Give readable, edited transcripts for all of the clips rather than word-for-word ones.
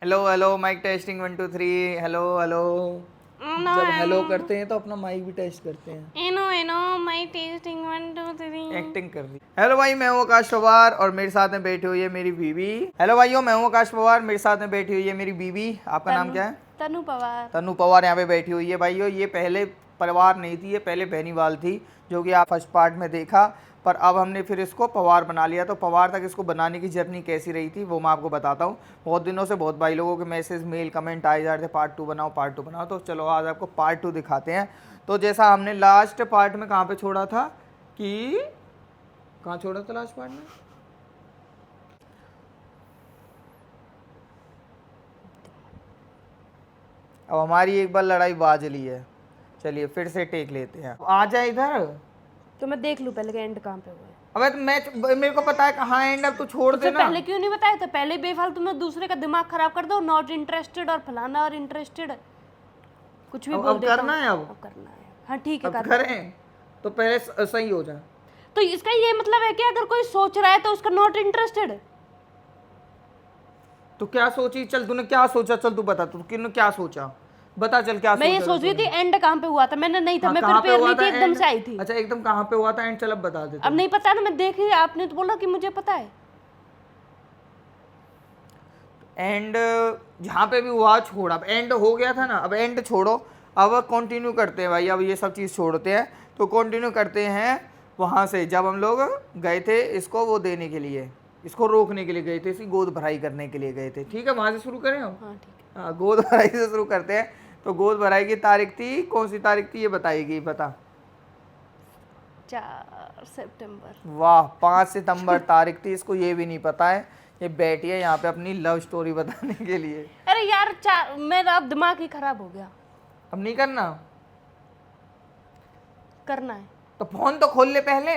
Hello hello mike testing 1 2 3 hello hello. जब hello करते हैं तो अपना माइक भी टेस्ट करते हैं। एनो माई टेस्टिंग 1 2 3। एक्टिंग कर दी। हेलो भाई, मैं हूँ आकाश पवार और मेरे साथ में बैठी हुई है मेरी बीवी। हेलो भाइयों, मैं हूँ आकाश पवार, मेरे साथ में बैठी हुई है मेरी बीवी। आपका नाम क्या है? तनु पवार। तनु पवार यहाँ पे बैठी हुई है। भाइयों, ये पहले परिवार नहीं थी, ये पहले बेनीवाल थी, जो कि आप फर्स्ट पार्ट में देखा। पर अब हमने फिर इसको पवार बना लिया। तो पवार तक इसको बनाने की जर्नी कैसी रही थी वो मैं आपको बताता हूँ। बहुत दिनों से बहुत भाई लोगों के मैसेज, मेल, कमेंट आए जा रहे थे पार्ट 2 बनाओ, पार्ट 2 बनाओ। तो चलो आज आपको पार्ट 2 दिखाते हैं। तो जैसा हमने लास्ट पार्ट में कहाँ पे छोड़ा था कि कहाँ छोड़ा था लास्ट पार्ट में? अब हमारी एक बार लड़ाई बाज ली है। चलिए फिर से टेक लेते हैं। आ जाए इधर। तो मैं देख लूं पहले का एंड कहाँ पे हुआ है। अबे तो मैं, मेरे को पता है कहाँ एंड। अब तू छोड़ तो फिर देना। पहले क्यों नहीं बताया था? पहले बेफालतू में दूसरे का दिमाग खराब कर दो। नॉट इंटरेस्टेड और फलाना और इंटरेस्टेड कुछ भी बोल अब देता करना हूं। है। अब करना है। हाँ ठीक है, अब करना है। करें तो पहले सही हो जाए। तो इसका ये मतलब है कि अगर कोई सोच रहा है तो उसका नॉट इंटरेस्टेड। तो क्या सोची? चल तूने क्या सोचा? चल तू बता, तू किन क्या सोचा? बता चल क्या मैं ये सोचा सोच रही तूने? थी एंड कहाँ पे हुआ था। मैंने नहीं था, हाँ, मैं कहाँ पे प्रिपेयर हुआ नहीं था थी, एकदम एंड? से आई थी। अच्छा, एकदम कहाँ पे हुआ था एंड? चल अब बता दे अब तू। नहीं पता ना, मैं देख रही, आपने तो बोला कि मुझे पता है। एंड जहाँ पे भी हुआ छोड़। अब एंड हो गया था ना, अब एंड छोड़ो। अब कंटिन्यू करते हैं भाई। अब ये सब चीज़ छोड़ते हैं तो कंटिन्यू करते हैं वहाँ से, जब हम लोग गए थे इसको वो देने के लिए, इसको रोकने के लिए गए थे, इसकी गोद भराई करने के लिए गए थे। ठीक है, वहाँ से शुरू करें हम। हाँ ठीक है। हाँ, गोद भराई से शुरू करते हैं। तो गोद भराई की तारीख थी, कौन सी तारीख थी ये बताएगी? बता। 4 सितंबर। वाह, 5 सितंबर तारीख थी। इसको ये भी नहीं पता है। ये बैठी है यहाँ पे अपनी लव स्टोरी बताने के लिए। अरे यार, मेरा अब दिमाग ही खराब हो गया। अब नहीं करना? करना है। तो फोन तो खोल ले पहले।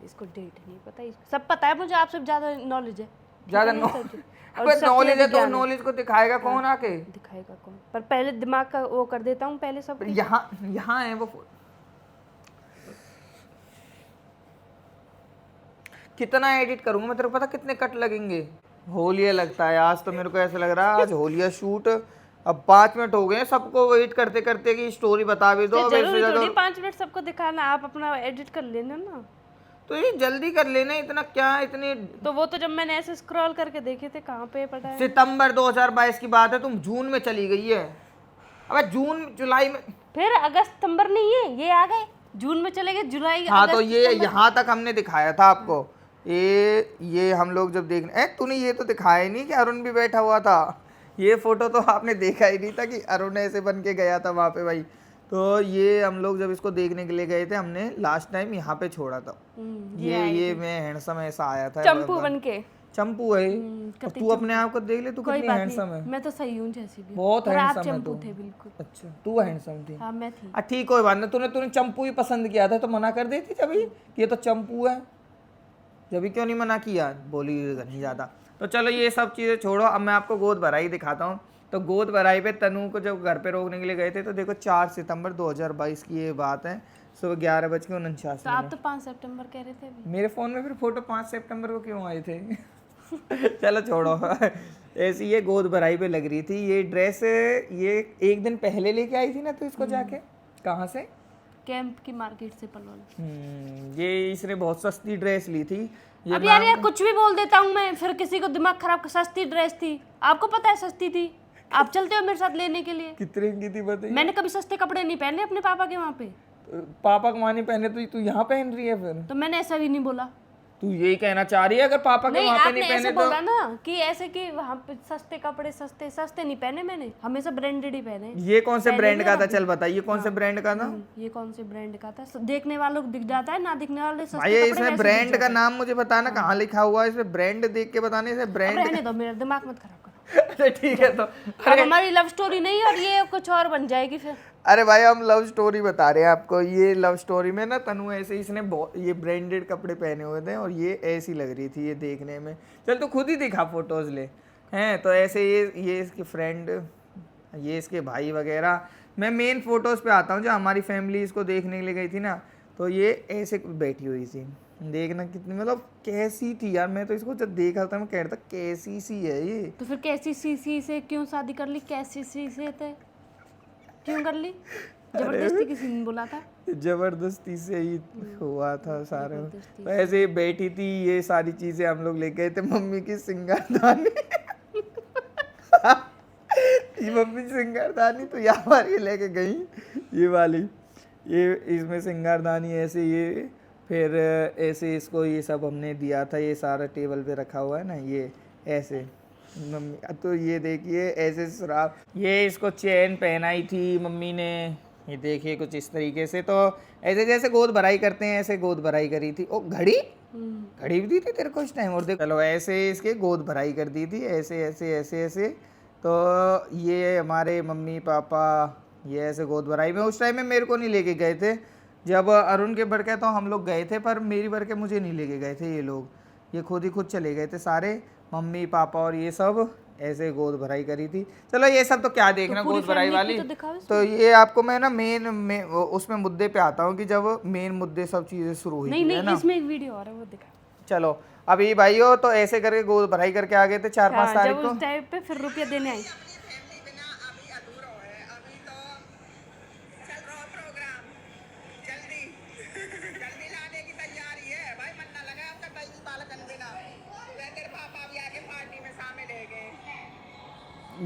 इसको डेट नहीं पता, सब पता है मुझे, आपसे ज्यादा नॉलेज है। ठीक ज्यादा है ना, सब चीज़। और अबे सब नॉलेज चीज़ें है तो विज्ञान नॉलेज को दिखाएगा कौन आके? दिखाएगा कौन? पर पहले दिमाग का वो कर देता हूँ पहले सब। पर यहाँ यहाँ है वो। कितना एडिट करूंगा मैं, तेरे को पता कितने कट लगेंगे? होलिया लगता है आज तो, मेरे को ऐसा लग रहा है आज होलिया शूट। अब 5 मिनट हो गए हैं सबको वेट करते करते कि स्टोरी बता भी दो। अब इससे जरूरी ज्यादा थोड़ी 5 मिनट सबको दिखाना, आप अपना एडिट कर लेना ना। तो ये जल्दी कर लेना, इतना क्या इतनी। तो वो तो जब मैंने ऐसे स्क्रॉल करके देखे थे, कहाँ पे पड़ा है। सितंबर 2022 की बात है, तुम जून में चली गई है। अबे जून जुलाई में। फिर अगस्त सितंबर नहीं है, ये आ गए जून में चले गए, जुलाई हाँ तो अगस्त ये सितंबर। यहाँ तक हमने दिखाया था आपको। ये हम लोग जब देखने तूने ये तो दिखाया ही नहीं कि अरुण भी बैठा हुआ था। ये फोटो तो आपने देखा ही नहीं था कि अरुण ऐसे बन के गया था वहाँ पे भाई। तो ये हम लोग जब इसको देखने के लिए गए थे, हमने लास्ट टाइम यहाँ पे छोड़ा था। ये मैं हैंडसम ऐसा आया था। चंपू बन के। चंपू है। अब तू अपने आप को देख ले, तू कोई कितनी बात हैंडसम नहीं, है। मैं तो सही हूँ जैसी भी। बहुत पर आप हैंडसम है चंपू तू। थे बिल्कुल। अच्छा, तू हैंडसम थी। हाँ मैं थी। ठीक, कोई बात नहीं। तूने चंपू ही पसंद किया था तो मना कर देती जब ही कि ये तो चंपू है। जब क्यों नहीं मना किया? बोली नहीं ज़्यादा। तो चलो ये सब चीज़ें छोड़ो, अब मैं आपको गोद भराई दिखाता हूँ। तो गोद भराई पे तनु को जब घर पे रोकने के लिए गए थे, तो देखो 4 सितंबर 2022 की ये बात है, सुबह 11:49 तो आप तो 5 सितंबर कह रहे थे अभी। मेरे फ़ोन में फिर फोटो 5 सितंबर को क्यों आए थे? चलो छोड़ो। ऐसी ये गोद भराई पे लग रही थी। ये ड्रेस ये एक दिन पहले लेके आई थी ना तो इसको जाके कहाँ से? कैंप की मार्केट से पलवल। ये इसने बहुत सस्ती ड्रेस ली थी। ये अब यार कुछ भी बोल देता हूँ मैं, फिर किसी को दिमाग खराब। सस्ती ड्रेस थी, आपको पता है सस्ती थी। आप चलते हो मेरे साथ लेने के लिए। कितने की थी बताइए? मैंने कभी सस्ते कपड़े नहीं पहने अपने पापा के वहाँ पे। पापा के माने पहने तो तू यहाँ पहन रही है फिर? तो मैंने ऐसा भी नहीं बोला। तू यही कहना चाह रही है अगर पापा के नहीं, वहाँ पे आपने नहीं ऐसे पहने तो? बोला ना कि ऐसे कि वहाँ पे सस्ते कपड़े, सस्ते सस्ते नहीं पहने मैंने, हमेशा ब्रांडेड ही पहने। ये कौन से ब्रांड का था? चल बताइए कौन से ब्रांड का था? ये कौन से ब्रांड का था? देखने वालों को दिख जाता है, ना दिखने वाले सस्ते भाई कपड़े इसमें वैसे ब्रांड दिख का जाते नाम मुझे बताना, कहाँ लिखा हुआ है इसमें? ब्रांड देख के बताने से हैं। अब ब्रांड। रहने दो, मेरा दिमाग मत खराब करो। अच्छा ठीक है। तो अब हमारी लव स्टोरी नहीं और ये कुछ और बन जाएगी फिर। अरे भाई हम लव स्टोरी बता रहे हैं आपको। ये लव स्टोरी में ना तनु ऐसे इसने ये ब्रांडेड कपड़े पहने हुए थे और ये ऐसी लग रही थी ये देखने में। चल तो खुद ही दिखा फोटोज ले हैं। तो ऐसे ये इसके फ्रेंड, ये इसके भाई वगैरह। मैं मेन फोटोज पे आता हूँ जो हमारी फैमिली इसको देखने के लिए गई थी ना, तो ये ऐसे बैठी हुई थी। देखना कितनी मतलब कैसी थी यार, मैं तो इसको जब देखा था मैं कह रहा था कैसी सी है ये। तो फिर कैसी सी से क्यों शादी कर ली? कैसी सी से थे क्यों कर ली? जबरदस्ती किसी ने बोला था? जबरदस्ती से ही हुआ था सारा। जबरदस्ती तो ऐसे ही बैठी थी, ये सारी चीजें हम लोग ले गए थे, मम्मी की सिंगारदानी ये मम्मी सिंगारदानी तो यहाँ पर ये लेके गई, ये वाली, ये इसमें सिंगारदानी ऐसे, ये फिर ऐसे इसको ये सब हमने दिया था, ये सारा टेबल पे रखा हुआ है ना, ये ऐसे मम्मी। तो ये देखिए ऐसे सुराख, ये इसको चेन पहनाई थी मम्मी ने, ये देखिए कुछ इस तरीके से। तो ऐसे जैसे गोद भराई करते हैं ऐसे गोद भराई करी थी। ओ घड़ी, घड़ी भी दी थी तेरे को इस टाइम। और देख चलो ऐसे इसके गोद भराई कर दी थी, ऐसे ऐसे ऐसे ऐसे। तो ये हमारे मम्मी पापा ये ऐसे गोद भराई में उस टाइम में मेरे को नहीं लेके गए थे। जब अरुण के बड़के तो हम लोग गए थे, पर मेरी बड़के मुझे नहीं लेके गए थे ये लोग, ये खुद ही खुद चले गए थे सारे, मम्मी पापा और ये सब ऐसे गोद भराई करी थी। चलो ये सब तो क्या देखना पूरी गोद भराई family वाली। की तो दिखाओ इसमें। तो ये आपको मैं ना मेन उसमें मुद्दे पे आता हूँ कि जब मेन मुद्दे सब चीज़ें शुरू हुई नहीं थी, है नहीं, ना। इसमें एक वीडियो और है वो दिखा। चलो अभी भाइयों तो ऐसे करके गोद भराई करके आ गए थे 4-5 हाँ, तारीख जब को। उस टाइम पे फिर रुपया देने आई।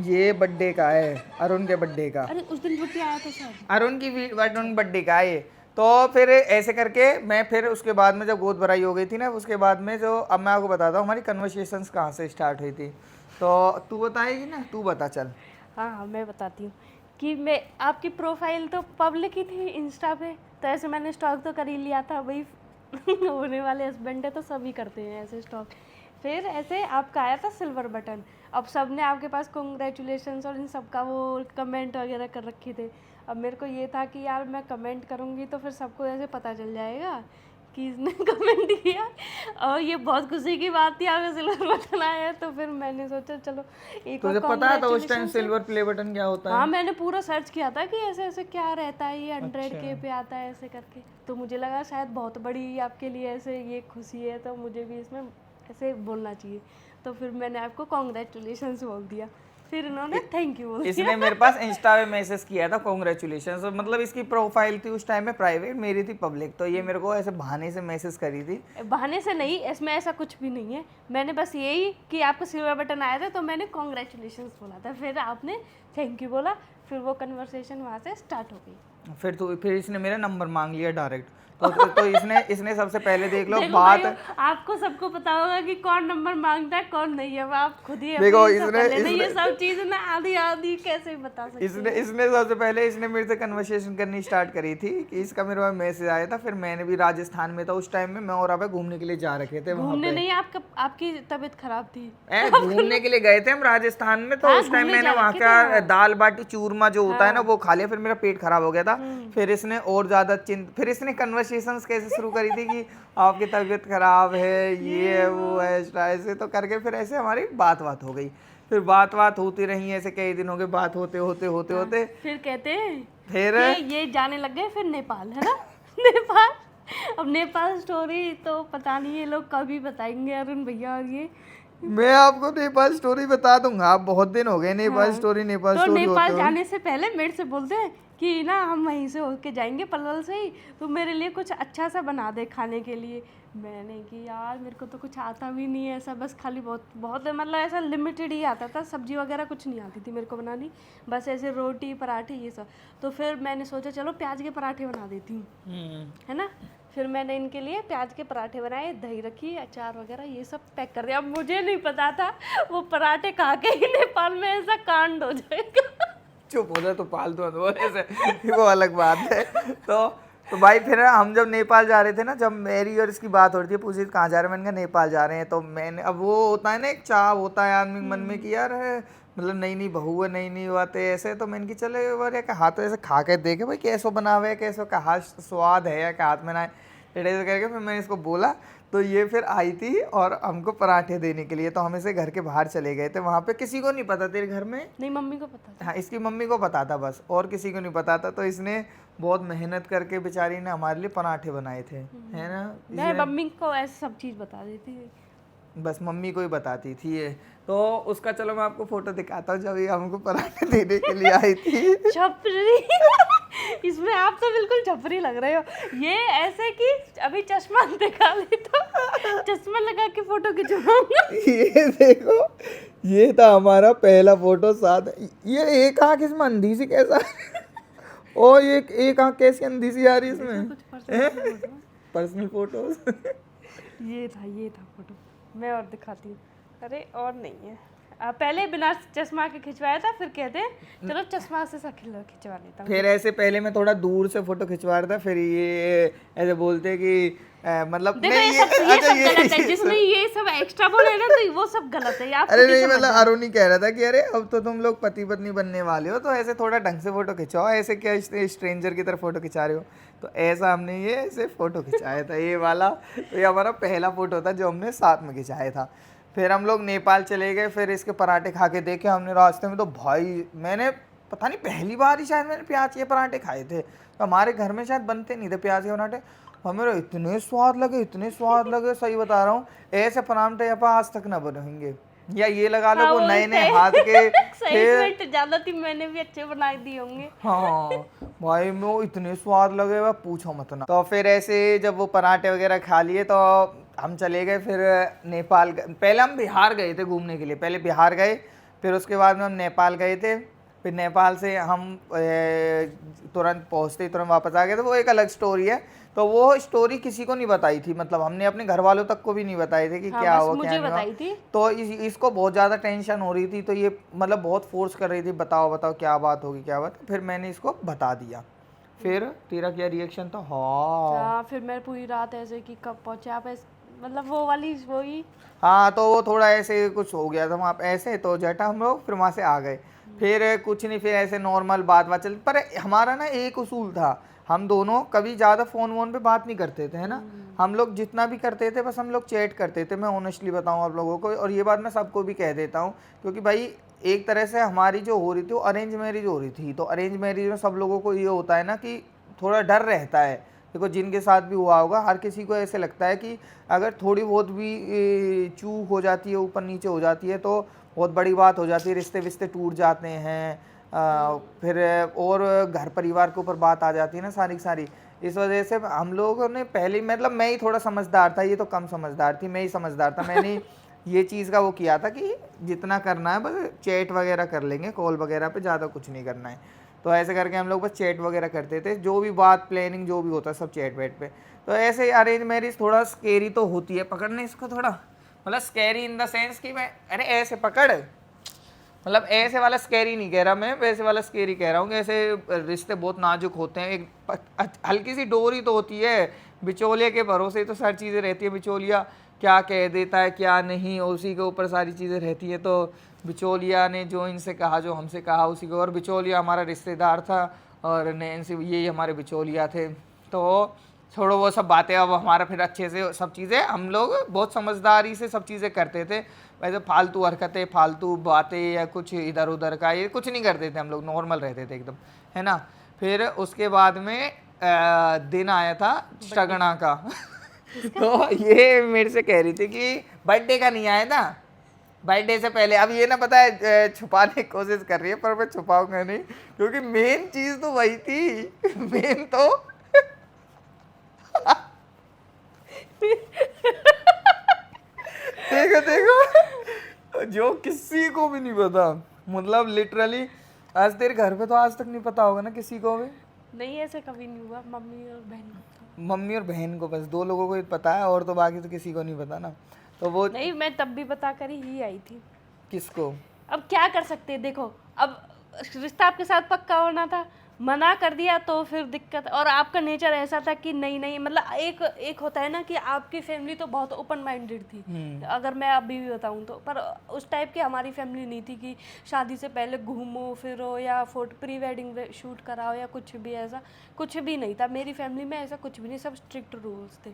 ये बर्थडे का है, अरुण के बर्थडे का, अरे उस दिन रुपया आया था शायद। अरुण की अरुण बर्थडे का है ये। तो फिर ऐसे करके मैं फिर उसके बाद में जब गोद भराई हो गई थी ना, उसके बाद में जो अब मैं आपको बताता हूँ हमारी कन्वर्सेशंस कहाँ से स्टार्ट हुई थी। तो तू बताएगी ना, तू बता चल। हाँ हाँ, मैं बताती हूँ कि मैं आपकी प्रोफाइल तो पब्लिक ही थी इंस्टा पे, तो ऐसे मैंने स्टॉक तो कर ही लिया था भाई होने वाले हस्बैंड है तो सभी करते हैं ऐसे स्टॉक। फिर ऐसे आपका आया था सिल्वर बटन, अब सब ने आपके पास कॉन्ग्रेचुलेशंस और इन सब का वो कमेंट वगैरह कर रखे थे। अब मेरे को ये था कि यार मैं कमेंट करूँगी तो फिर सबको ऐसे पता चल जाएगा कि इसने कमेंट किया, और ये बहुत खुशी की बात थी आपका सिल्वर बटन आया। तो फिर मैंने सोचा चलो एक तुझे और पता था उस time congratulations silver play button क्या होता है? हाँ, मैंने पूरा सर्च किया था कि ऐसे ऐसे क्या रहता है, ये 100K पे आता है ऐसे करके। तो मुझे लगा शायद बहुत बड़ी आपके लिए ऐसे ये खुशी है, तो मुझे भी इसमें ऐसे बोलना चाहिए। तो फिर मैंने आपको कॉन्ग्रेचुलेशंस बोल दिया, फिर इन्होंने थैंक यू बोल दिया। इसने मेरे पास इंस्टा पे मैसेज किया था कॉन्ग्रेचुलेशन। मतलब इसकी प्रोफाइल थी उस टाइम में प्राइवेट, मेरी थी पब्लिक। तो ये मेरे को ऐसे बहाने से मैसेज करी थी। बहाने से नहीं, इसमें ऐसा कुछ भी नहीं है। मैंने बस यही कि आपका सिल्वर बटन आया था तो मैंने कॉन्ग्रेचुलेशंस बोला था, फिर आपने थैंक यू बोला, फिर वो कन्वर्सेशन वहाँ से स्टार्ट हो गई। फिर इसने मेरा नंबर मांग लिया डायरेक्ट। तो इसने सबसे पहले देख लो देखो बात। भाई, आपको सबको पता होगा कि कौन नंबर मांगता है कौन नहीं है, आप खुद ही देखो अपनी सब कर लेना। ये सब चीज ना आधी आधी कैसे बता सकते इसने सबसे पहले इसने मेरे से कन्वर्सेशन करनी स्टार्ट करी थी कि इसका मेरे पास मैसेज आया था। फिर मैंने भी राजस्थान में था उस टाइम में, मैं और आप घूमने के लिए जा रखे थे वहाँ घूमने पे। नहीं, आपकी तबीयत खराब थी। घूमने के लिए गए थे हम राजस्थान में। तो हाँ, उस टाइम घूमने मैंने जा वहाँ रखे का थे, हाँ। दाल बाटी चूरमा जो होता है ना वो खा लिया। फिर मेरा पेट खराब हो गया था। फिर इसने और ज्यादा फिर इसने कन्वर्सेशंस कैसे शुरू करी थी कि आपकी तबीयत खराब है, ये है वो है, ऐसे तो करके फिर ऐसे हमारी बात हो गई। फिर बात होती रही ऐसे कई दिनों के बात होते फिर कहते हैं फिर कि ये जाने लग गए फिर नेपाल, है ना नेपाल। अब नेपाल स्टोरी तो पता नहीं ये लोग कभी बताएंगे अरुण भैया, और ये मैं आपको नेपाल स्टोरी बता दूंगा। आप बहुत दिन हो गए नेपाल स्टोरी तो नेपाल जाने से पहले मेरे से बोलते हैं कि ना हम वहीं से होके जाएंगे पलवल से ही, तो मेरे लिए कुछ अच्छा सा बना दे खाने के लिए। मैंने कि यार मेरे को तो कुछ आता भी नहीं है ऐसा, बस खाली बहुत मतलब ऐसा लिमिटेड ही आता था, सब्जी वगैरह कुछ नहीं आती थी मेरे को बनानी, बस ऐसे रोटी पराठे ये सब। तो फिर मैंने सोचा चलो प्याज के पराठे बना देती हूँ, है ना। फिर मैंने इनके लिए प्याज के पराठे बनाए, दही रखी, अचार वगैरह ये सब पैक कर दिया। अब मुझे नहीं पता था वो पराठे खा के ही नेपाल में ऐसा कांड हो जाएगा। चुप हो जाए तो पालतू अनुभव ऐसे वो अलग बात है। तो भाई फिर हम जब नेपाल जा रहे थे ना, जब मेरी और इसकी बात हो रही थी, पूछी कहाँ जा रहे हैं, मैंने कहा नेपाल जा रहे हैं। तो मैंने अब वो होता है ना एक चाह होता है आदमी मन में कि यार मतलब नई बहू है, नई बातें ऐसे। तो मैंने कि चले बार हाथ तो ऐसे खा के देखे भाई कैसो बनावे, कैसो का हाथ स्वाद है या क्या हाथ में ना ऐसे करके फिर मैंने इसको बोला। तो ये फिर आई थी और हमको पराठे देने के लिए, तो हम इसे घर के बाहर चले गए थे। वहाँ पे किसी को नहीं पता, तेरे घर में? नहीं, मम्मी को पता था। हाँ, इसकी मम्मी को पता था बस, और किसी को नहीं पता था। तो इसने बहुत मेहनत करके बेचारी ने हमारे लिए पराठे बनाए थे, है ना? मैं मम्मी को ऐसे सब चीज़ बता देती थी, बस मम्मी को ही बताती थी ये। तो उसका चलो मैं आपको फोटो दिखाता हूँ जब ये हमको पराठे देने के लिए आई थी। छपरी। इसमें आप तो बिल्कुल छपरी लग रहे हो। ये ऐसे कि अभी चश्मा दिखा ली तो चश्मा लगा के फोटो खिंचवाऊंगा। ये देखो, ये था हमारा पहला फोटो साथ। ये एक आँख इसमें अंधी सी कैसा ओ, ये एक आँख कैसी अंधी सी आ रही इसमें? Personal photos. ये था फोटो, मैं और दिखाती हूँ। अरे और नहीं है, पहले बिना चश्मा के खिंचवाया था, फिर कहते चलो चश्मा से खिंचवा लेता हूँ। फिर ऐसे पहले मैं थोड़ा दूर से फोटो खिंचवा रहा था, फिर ये ऐसे बोलते कि मतलब देखो नहीं, ये सब गलत है, जिसमें ये सब एक्स्ट्रा बोले ना तो वो सब गलत है। आप अरे नहीं, मतलब अरुण ही कह रहा था कि अरे अब तो तुम लोग पति पत्नी बनने वाले हो, तो ऐसे थोड़ा ढंग से फोटो खिंचाओ, ऐसे क्या स्ट्रेंजर की तरफ फोटो खिंचा रहे हो। तो ऐसा हमने ये ऐसे फोटो खिंचाया था, ये वाला। तो ये हमारा पहला फोटो था जो हमने साथ में खिंचाया था। फिर हम लोग नेपाल चले गए, फिर इसके पराठे खा के देखे हमने रास्ते में। तो भाई मैंने पता नहीं पहली बार ही शायद मैंने प्याज के पराठे खाए थे। तो हमारे घर में शायद बनते नहीं थे प्याज के पराठे, हमें इतने स्वाद लगे, इतने स्वाद लगे, सही बता रहा हूँ। ऐसे पराठे यहाँ पर आज तक ना बने होंगे, या ये लगा लो वो नए नए हाथ के सही ज्यादा थी, मैंने भी अच्छे बना दिए होंगे। हाँ भाई, वो इतने स्वाद लगे वह पूछो मत ना। तो फिर ऐसे जब वो पराठे वगैरह खा लिए तो हम चले गए फिर नेपाल। पहले हम बिहार गए थे घूमने के लिए, पहले बिहार गए, फिर उसके बाद में हम नेपाल गए थे। फिर नेपाल से हम तुरंत पहुँचते ही तुरंत वापस आ गए थे। वो एक अलग स्टोरी है, तो वो स्टोरी किसी को नहीं बताई थी, मतलब हमने अपने घर वालों तक को भी नहीं बताई थी कि हाँ, क्या हुआ मुझे क्या नहीं बताई हुआ। थी। तो इसको बहुत ज़्यादा टेंशन हो रही थी, तो ये मतलब बहुत फोर्स कर रही थी, बताओ बताओ क्या बात होगी क्या बात। फिर मैंने इसको बता दिया। फिर तेरा क्या रिएक्शन था? हाँ फिर मैं पूरी रात ऐसे कि कब पहुंचे आप, मतलब वो वाली वही। हाँ, तो वो थोड़ा ऐसे कुछ हो गया था वहाँ पे ऐसे, तो जटा हम लोग फिर वहाँ से आ गए। फिर कुछ नहीं, फिर ऐसे नॉर्मल बात चल। पर हमारा ना एक उसूल था, हम दोनों कभी ज़्यादा फ़ोन वोन पे बात नहीं करते थे, है ना। हम लोग जितना भी करते थे बस हम लोग चैट करते थे। मैं ऑनेस्टली बताऊँ आप लोगों को, और ये बात मैं सबको भी कह देता हूँ, क्योंकि भाई एक तरह से हमारी जो हो रही थी वो अरेंज मैरिज हो रही थी। तो अरेंज मैरिज में सब लोगों को ये होता है ना कि थोड़ा डर रहता है। देखो जिनके साथ भी हुआ होगा, हर किसी को ऐसे लगता है कि अगर थोड़ी बहुत भी चूक हो जाती है, ऊपर नीचे हो जाती है, तो बहुत बड़ी बात हो जाती है, रिश्ते विश्ते टूट जाते हैं। फिर और घर परिवार के ऊपर बात आ जाती है ना सारी की सारी। इस वजह से हम लोगों ने पहले, मतलब मैं ही थोड़ा समझदार था, ये तो कम समझदार थी, मैं ही समझदार था। मैंने ये चीज़ का वो किया था कि जितना करना है बस चैट वगैरह कर लेंगे, कॉल वगैरह पे ज़्यादा कुछ नहीं करना है। तो ऐसे करके हम लोग बस चैट वगैरह करते थे, जो भी बात प्लानिंग जो भी होता है सब चैट वेट पे। तो ऐसे अरेंज मैरिज थोड़ा स्केरी तो होती है, पकड़ने इसको थोड़ा, मतलब स्केरी इन द सेंस कि मैं अरे ऐसे पकड़, मतलब ऐसे वाला स्केरी नहीं कह रहा मैं, वैसे वाला स्केरी कह रहा हूँ कि ऐसे रिश्ते बहुत नाजुक होते हैं। एक हल्की सी डोरी तो होती है, बिचौलिया के भरोसे तो सारी चीज़ें रहती है। बिचौलिया क्या कह देता है क्या नहीं, उसी के ऊपर सारी चीज़ें रहती है। तो बिचौलिया ने जो इनसे कहा, जो हमसे कहा उसी को, और बिचौलिया हमारा रिश्तेदार था और नैन्सी ये हमारे बिचौलिया थे। तो छोड़ो वो सब बातें, अब हमारा फिर अच्छे से सब चीज़ें, हम लोग बहुत समझदारी से सब चीज़ें करते थे। वैसे फालतू हरकतें, फालतू बातें या कुछ इधर उधर का ये कुछ नहीं करते थे हम लोग, नॉर्मल रहते थे एकदम, है ना। फिर उसके बाद में दिन आया था शगना का। तो ये मेरे से कह रही थी कि बर्थडे का नहीं आया था, बर्थडे से पहले। अब ये ना पता है छुपाने की कोशिश कर रही है, पर मैं छुपाऊंगा नहीं, क्योंकि मेन चीज़ तो वही थी, मेन तो देखो देखो, जो किसी को भी नहीं पता, मतलब लिटरली आज तेरे घर पे तो आज तक नहीं पता होगा ना किसी को भी। नहीं, ऐसे कभी नहीं हुआ, मम्मी और बहन को। मम्मी और बहन को, बस दो लोगों को ही पता है, और तो बाकी तो किसी को नहीं पता ना। तो वो नहीं, मैं तब भी बता कर ही आई थी। किसको? अब क्या कर सकते हैं, देखो अब रिश्ता आपके साथ पक्का होना था, मना कर दिया तो फिर दिक्कत। और आपका नेचर ऐसा था कि नहीं मतलब एक होता है ना कि आपकी फैमिली तो बहुत ओपन माइंडेड थी, अगर मैं अभी भी बताऊं तो। पर उस टाइप की हमारी फैमिली नहीं थी कि शादी से पहले घूमो फिरो या फोटो प्री वेडिंग शूट कराओ या कुछ भी, ऐसा कुछ भी नहीं था मेरी फैमिली में, ऐसा कुछ भी नहीं, सब स्ट्रिक्ट रूल्स थे।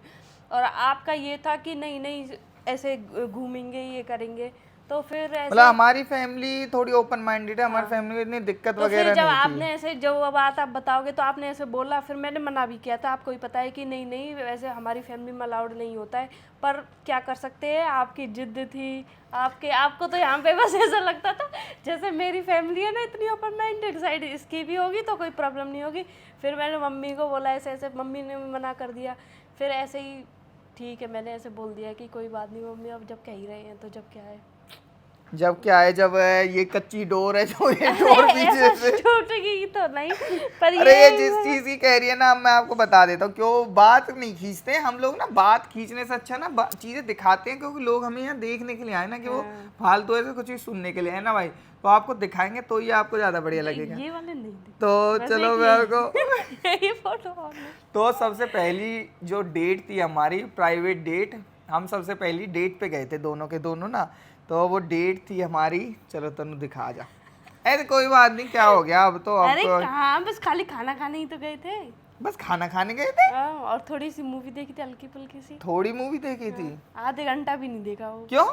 और आपका ये था कि नहीं ऐसे घूमेंगे ये करेंगे, तो फिर ऐसे मतलब हमारी फैमिली थोड़ी ओपन माइंडेड है, हमारी फैमिली में इतनी दिक्कत तो वगैरह फिर जब नहीं आपने थी। ऐसे जो बात आप बताओगे तो आपने ऐसे बोला, फिर मैंने मना भी किया था, आपको ही पता है कि नहीं वैसे हमारी फैमिली में अलाउड नहीं होता है। पर क्या कर सकते हैं, आपकी जिद थी आपको तो यहाँ पे बस ऐसा लगता था जैसे मेरी फैमिली है ना इतनी ओपन माइंडेड, साइड इसकी भी होगी तो कोई प्रॉब्लम नहीं होगी। फिर मैंने मम्मी को बोला ऐसे ऐसे, मम्मी ने भी मना कर दिया। फिर ऐसे ही ठीक है, मैंने ऐसे बोल दिया कि कोई बात नहीं मम्मी, अब जब कह ही रहे हैं तो जब क्या है। जब क्या है, जब ये कच्ची डोर है जो ये डोर पीछे से टूट गई तो नहीं, पर अरे ये जिस चीज की कह रही है ना, मैं आपको बता देता हूँ क्यों बात नहीं खींचते हम लोग ना। बात खींचने से अच्छा ना चीजें दिखाते हैं, क्योंकि लोग हमें यहाँ देखने के लिए आए ना, कि वो फालतू ऐसे कुछ भी सुनने के लिए है ना भाई, तो आपको दिखाएंगे तो ये आपको ज्यादा बढ़िया लगेगा। ये वाले नहीं थे। तो चलो मेरे को ये फोटो तो सबसे पहली जो डेट थी हमारी, प्राइवेट डेट, हम सबसे पहली डेट पे गए थे दोनों के दोनों ना। तो वो डेट थी हमारी, चलो तनु दिखा जा। ऐसे कोई बात नहीं, क्या हो गया अब तो। अरे कहाँ, बस खाली खाना खाने ही तो गए थे। बस खाना खाने गए थे और थोड़ी सी मूवी देखी थी, हल्की फुल्की सी। थोड़ी मूवी देखी थी? आधे घंटा भी नहीं देखा वो। क्यों?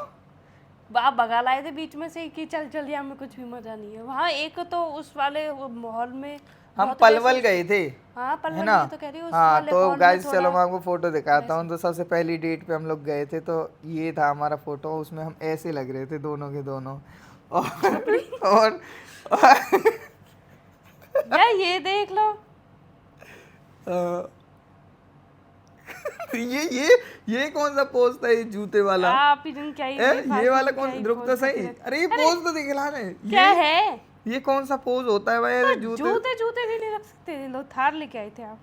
आप भगा लाए थे बीच में से कि चल यहाँ में कुछ भी मजा नहीं है। वहाँ एक तो उस वाले माहौल में हम पलवल गए थे, हाँ पलवल है ना? तो कह रही हूँ, उस हाँ वाले तो hall में गाइस थोड़ा चलो मैं आपको फोटो दिखाता हूँ। तो सबसे पहली डेट पे हम लोग गए थे, तो ये था हमारा फोटो। उसमें हम ऐसे लग रहे थे दोनों के दोनों। और या ये देख लो। ये कौन सा पोज था, ये जूते वाला? आप ही क्या ही ये वाला कौन, रुक तो सही। अरे ये पोज तो दिखला रहे। क्या है ये कौन सा पोज होता है भाई? ऐसे जूते भी नहीं रख सकते, लो थार लेके आए थे आप।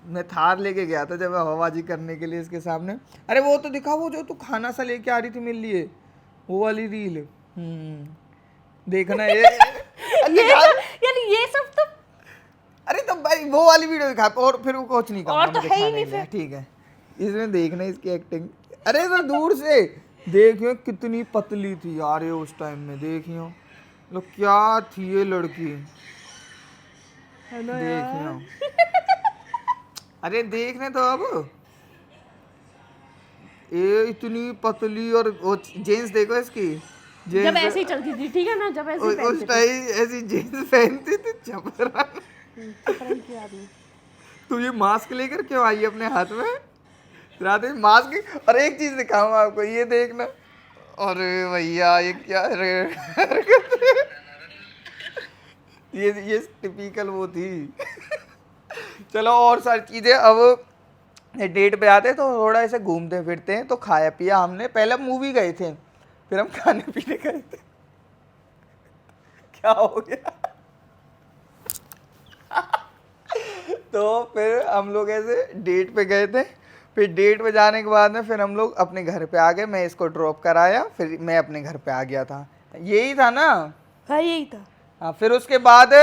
मैं थार लेके गया था जब हवाबाजी करने के लिए इसके सामने। अरे वो तो दिखा, वो जो तू खाना सा लेके आ रही थी मेरे लिए, वो वाली रील। देखना ये यार ये सब तो, अरे तो भाई वो वाली वीडियो दिखा, और फिर वो कुछ नहीं और तो है ही नहीं फिर। ठीक है, इसमें देखना इसकी एक्टिंग। अरे तो दूर से देखियो कितनी पतली थी यार ये उस टाइम में। देखियो लोग क्या थी ये लड़की, देखियो। अरे देखने तो अब, ये इतनी पतली, और वो जीन्स देखो इसकी, जब ऐसे ही चलती थी, ठीक है ना, जब ऐसे ही उस टाइम ऐसी जीन्स पहनती थी चपरा। तू ये मास्क लेकर क्यों आई अपने हाथ में रात में मास्क? और एक चीज दिखाऊंगा आपको, ये देखना। अरे भैया ये क्या ये टिपिकल वो थी। चलो और सारी चीजें, अब डेट पे आते तो थोड़ा ऐसे घूमते फिरते हैं। तो खाया पिया हमने, पहले मूवी गए थे, फिर हम खाने पीने गए थे। क्या हो गया? तो फिर हम लोग ऐसे डेट पे गए थे। फिर डेट पे जाने के बाद में फिर हम लोग अपने घर पे आ गए। मैं इसको ड्रॉप कराया, फिर मैं अपने घर पे आ गया था। यही था ना? हाँ यही था। हाँ, फिर उसके बाद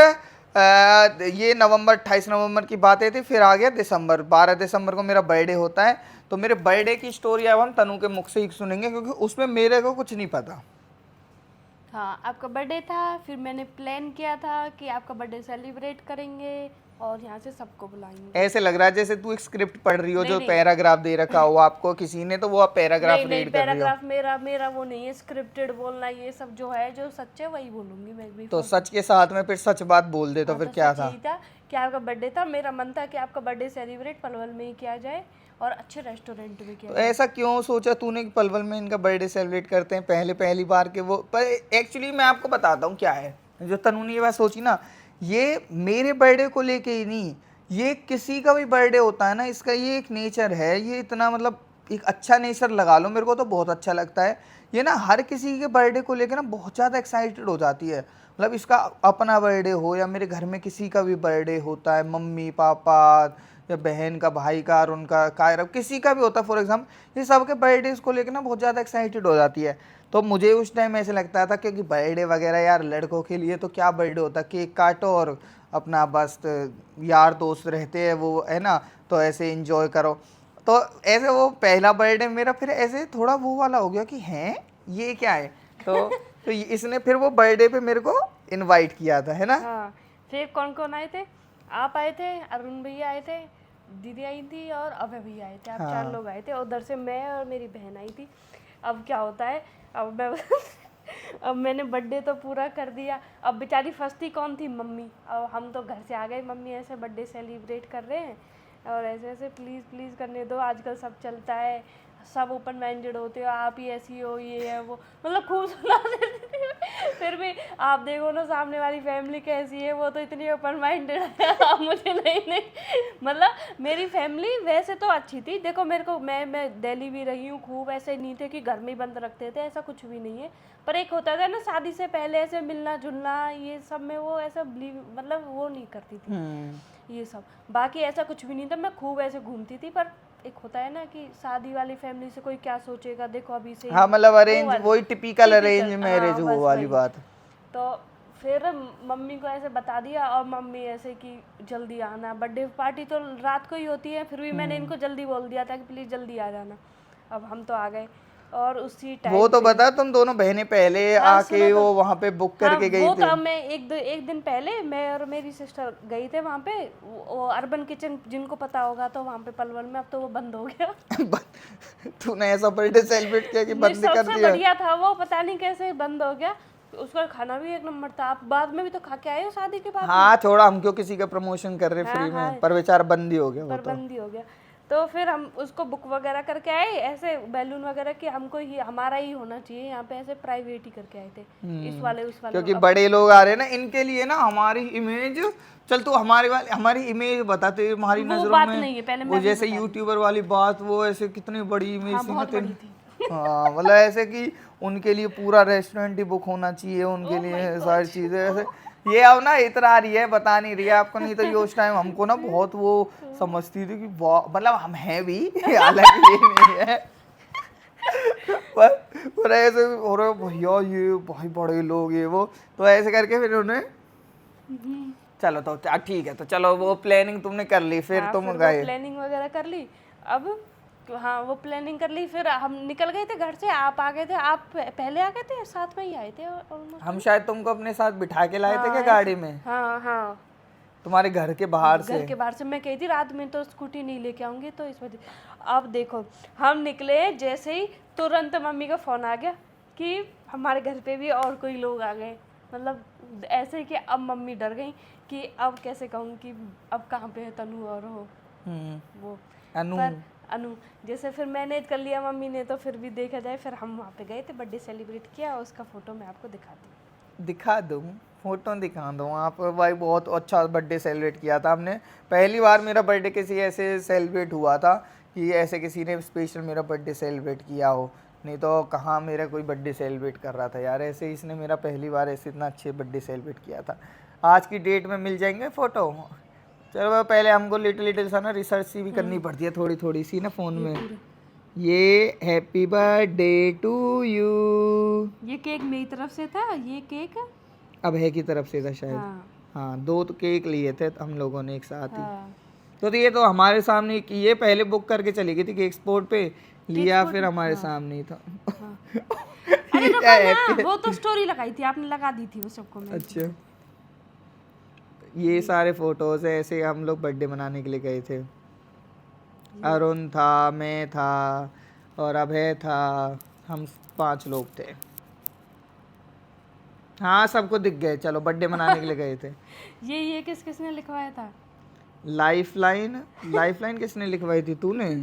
ये नवंबर 28 नवंबर की बातें थी। फिर आ गया दिसंबर, 12 दिसंबर को मेरा बर्थडे होता है। तो मेरे बर्थडे की स्टोरी अब हम तनु के मुख से ही सुनेंगे, क्योंकि उसमें मेरे को कुछ नहीं पता। हाँ आपका बर्थडे था, फिर मैंने प्लान किया था कि आपका बर्थडे सेलिब्रेट करेंगे और यहाँ से सबको बुलाएंगे। ऐसे लग रहा है जैसे तू एक स्क्रिप्ट पढ़ रही हो, जो पैराग्राफ दे रखा हो आपको किसी ने, तो वो आप पैराग्राफ रीड कर रही हो। पैराग्राफ मेरा वो नहीं है, स्क्रिप्टेड बोलना, ये सब जो है जो सच है वही बोलूंगी मैं भी। तो सच के साथ में फिर सच बात बोल दे। तो फिर क्या था कि आपका बर्थडे था, मेरा मन था कि आपका बर्थडे सेलिब्रेट पलवल में ही किया जाए और अच्छे रेस्टोरेंट में किया जाए। तो ऐसा क्यों सोचा तूने कि पलवल में इनका बर्थडे सेलिब्रेट करते हैं पहली बार के वो? पर एक्चुअली मैं आपको बताता हूँ क्या है, जो तनु ने ये बात सोची ना, ये मेरे बर्थडे को लेके ही नहीं, ये किसी का भी बर्थडे होता है ना, इसका ये एक नेचर है। ये इतना मतलब एक अच्छा नेचर लगा लो, मेरे को तो बहुत अच्छा लगता है ये ना। हर किसी के बर्थडे को लेके ना बहुत ज़्यादा एक्साइटेड हो जाती है। मतलब इसका अपना बर्थडे हो या मेरे घर में किसी का भी बर्थडे होता है, मम्मी पापा या बहन का, भाई का, और उनका कायरव, किसी का भी होता फॉर एग्जाम्पल, ये सबके बर्थडे को लेकर ना बहुत ज़्यादा एक्साइटेड हो जाती है। तो मुझे उस टाइम ऐसे लगता था क्योंकि बर्थडे वगैरह यार लड़कों के लिए तो क्या बर्थडे होता, केक काटो और अपना बस यार दोस्त रहते हैं वो, है ना, तो ऐसे इंजॉय करो। तो ऐसे वो पहला बर्थडे मेरा फिर ऐसे थोड़ा वो वाला हो गया कि हैं ये क्या है। तो इसने फिर वो बर्थडे पे मेरे को इनवाइट किया था, है ना। हाँ, फिर कौन कौन आए थे? आप आए थे, अरुण भैया आए थे, दीदी आई थी और अभय भैया आए थे। आप 4 लोग आए थे और उधर से मैं और मेरी बहन आई थी। अब क्या होता है, अब मैं अब मैंने बर्थडे तो पूरा कर दिया। अब बेचारी फंसती कौन थी? मम्मी। अब हम तो घर से आ गए, मम्मी ऐसे बर्थडे सेलिब्रेट कर रहे हैं और ऐसे ऐसे प्लीज़ प्लीज़ करने दो, आजकल सब चलता है, सब ओपन माइंडेड होते हो, आप ही ऐसी हो, ये है वो, मतलब खूब सुना देती थी। फिर भी आप देखो ना सामने वाली फैमिली कैसी है, वो तो इतनी ओपन माइंडेड है। आप मुझे नहीं मतलब मेरी फैमिली वैसे तो अच्छी थी। देखो मेरे को, मैं दिल्ली भी रही हूँ खूब, ऐसे नहीं थे कि घर में ही बंद रखते थे, ऐसा कुछ भी नहीं है। पर एक होता था ना शादी से पहले ऐसे मिलना जुलना, ये सब में वो ऐसा बिलीव, मतलब वो नहीं करती थी ये सब। बाकी ऐसा कुछ भी नहीं था, मैं खूब ऐसे घूमती थी। पर एक होता है ना कि शादी वाली फैमिली से कोई क्या सोचेगा, देखो अभी से हाँ, मतलब अरेंज, वही टिपिकल अरेंज मैरिज हाँ, वो बस वाली वही। बात। तो फिर मम्मी को ऐसे बता दिया और मम्मी ऐसे कि जल्दी आना, बर्थडे पार्टी तो रात को ही होती है, फिर भी मैंने इनको जल्दी बोल दिया था कि प्लीज़ जल्दी आ जाना। अब हम तो आ गए और उसी टाइम वो तो बता, तुम दोनों बहनें पहले आके वो वहाँ पे बुक करके गई वो थी। तो अब मैं एक दिन पहले मैं और मेरी सिस्टर गई थे वहाँ पे, वो अर्बन किचन जिनको पता होगा तो वहाँ पे पलवल में, अब तो वो बंद हो गया। तूने ऐसा बर्थडे सेलिब्रेट किया कि नहीं, बंद कर सबसे दिया। बढ़िया था वो, पता नहीं कैसे बंद हो गया। उसका खाना भी एक नंबर था। आप बाद में भी तो खा के आए हो शादी के बाद? हाँ छोड़ा, हम क्यों किसी का प्रमोशन कर रहे हाँ, फ्री हाँ। में, पर बेचारा बंद ही हो गया वो पर तो। बंद ही हो गया। तो फिर हम उसको बुक वगैरह करके आए, ऐसे बैलून वगैरह कि हमको ही हमारा ही होना चाहिए यहाँ पे, ऐसे प्राइवेट ही करके आए थे, इस वाले उस वाले। क्योंकि बड़े लोग आ रहे हैं ना, इनके लिए ना हमारी इमेज, चल तू हमारी इमेज बताते हमारी वो नजरों बात में, नहीं है, पहले वो मैं भी जैसे बता रही यूट्यूबर वाली बात, वो ऐसे कितनी बड़ी इमेज हाँ, थी ना बहुत बड़ी तेरी। थी। हाँ, मतलब ऐसे कि उनके लिए पूरा रेस्टोरेंट ही बुक होना चाहिए, उनके Oh my लिए God! सारी चीजें ऐसे। ये अब ना इतरा रही है, बता नहीं रही है आपको, नहीं तो ये उस टाइम हमको ना बहुत वो समझती थी कि वाह, मतलब हम हैं भी, हालांकि ये नहीं है। पर ऐसे हो रहा भैया ये भाई बड़े लोग ये वो, तो ऐसे करके फिर उन्हें चलो तो ठीक है, तो चलो वो प्लानिंग तुमने कर ली, फिर हाँ, तुम फिर वो गए। प्लानिंग वगैरह कर ली। अब हाँ, वो प्लानिंग कर ली, फिर हम निकल गए थे घर से। आप आ गए थे, आप पहले आ गए थे, साथ में ही आए थे ऑलमोस्ट। हम शायद तुमको अपने साथ बिठा के लाए थे क्या हाँ, गाड़ी में, हाँ हाँ, तुम्हारे घर के बाहर से। घर के बाहर से मैं कही थी रात में तो स्कूटी नहीं लेके आऊंगी, तो इस वजह। अब देखो हम निकले जैसे ही तुरंत मम्मी का फ़ोन आ गया कि हमारे घर पे भी और कोई लोग आ गए। मतलब ऐसे कि अब मम्मी डर गई कि अब कैसे कहूँ कि अब कहाँ पे है तनु और वो अनु। पर अनु। जैसे फिर मैनेज कर लिया मम्मी ने, तो फिर भी देखा जाए फिर हम वहाँ पे गए थे, बर्थडे सेलिब्रेट किया, उसका फ़ोटो मैं आपको दिखा दूँ, फोटो दिखा दूँ आप भाई, बहुत अच्छा बर्थडे सेलिब्रेट किया था हमने। पहली बार मेरा बर्थडे किसी ऐसे सेलिब्रेट हुआ था कि ऐसे किसी ने स्पेशल मेरा बर्थडे सेलिब्रेट किया हो, नहीं तो कहाँ मेरा कोई बर्थडे सेलिब्रेट कर रहा था यार। ऐसे इसने मेरा पहली बार ऐसे इतना अच्छे बर्थडे सेलिब्रेट किया था। आज की डेट में मिल जाएंगे फ़ोटो। चलो पहले हमको लिटिल सा ना रिसर्च सी भी करनी पड़ती है, थोड़ी थोड़ी सी ना फ़ोन में। ये हैप्पी बर्थडे टू यू, ये केक मेरी तरफ से था, ये केक अभय की तरफ से था शायद। हाँ, हाँ, 2 तो केक लिए थे हम लोगों ने एक साथ ही। हाँ। तो ये तो हमारे सामने ही कि ये पहले बुक करके चली गई थी केक स्पोर्ट पे, लिया फिर हमारे सामने ही था। हाँ। अरे ये रुको क्या ना, है? वो तो स्टोरी लगाई थी आपने, लगा दी थी वो सबको मैं। अच्छा, ये सारे फोटोज है, ऐसे हम लोग बर्थडे मनाने के लिए गए थे। अरुण था, मैं था और अभय था, हम 5 लोग थे। हाँ, सबको दिख गए। चलो बर्थडे मनाने के लिए गए थे। ये किसने लिखवाया था? लाइफ लाइन किसने लिखवाई थी? तूने।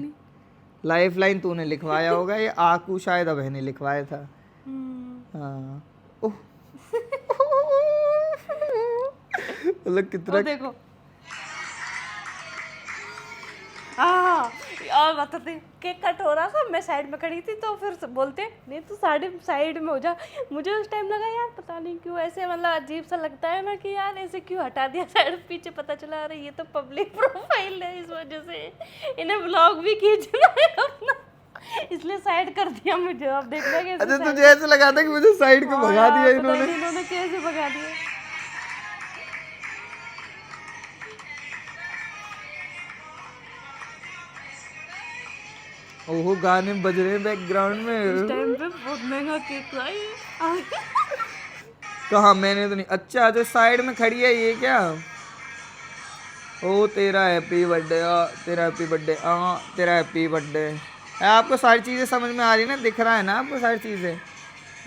लाइफ लाइन तूने लिखवाया होगा, ये आकू शायद अभय ने लिखवाया था। हाँ। ओह। मतलब कितना वो देखो। हाँ, और बताते केक कट हो रहा था, मैं साइड में खड़ी थी, तो फिर बोलते नहीं तू साइड में हो जा। मुझे उस टाइम लगा यार पता नहीं क्यों ऐसे मतलब अजीब सा लगता है ना कि यार ऐसे क्यों हटा दिया साइड, पीछे पता चला अरे ये तो पब्लिक प्रोफाइल है, इस वजह से इन्हें ब्लॉग भी खींचना है अपना, इसलिए साइड कर दिया मुझे। अब देखना कैसे अच्छा तुझे ऐसे लगा था कि मुझे साइड को भगा दिया इन्होंने। इन्होंने कैसे भगा दिया। ओहो गाने बज रहे हैं बैकग्राउंड में। इस टाइम पे बहुत महंगा केक लाई। कहाँ, मैंने तो नहीं। अच्छा जो साइड में खड़ी है ये क्या? ओ तेरा हैप्पी बर्थडे, तेरा हैप्पी बर्थडे, तेरा हैप्पी बर्थडे। आपको सारी चीज़ें समझ में आ रही है ना, दिख रहा है ना आपको सारी चीज़ें?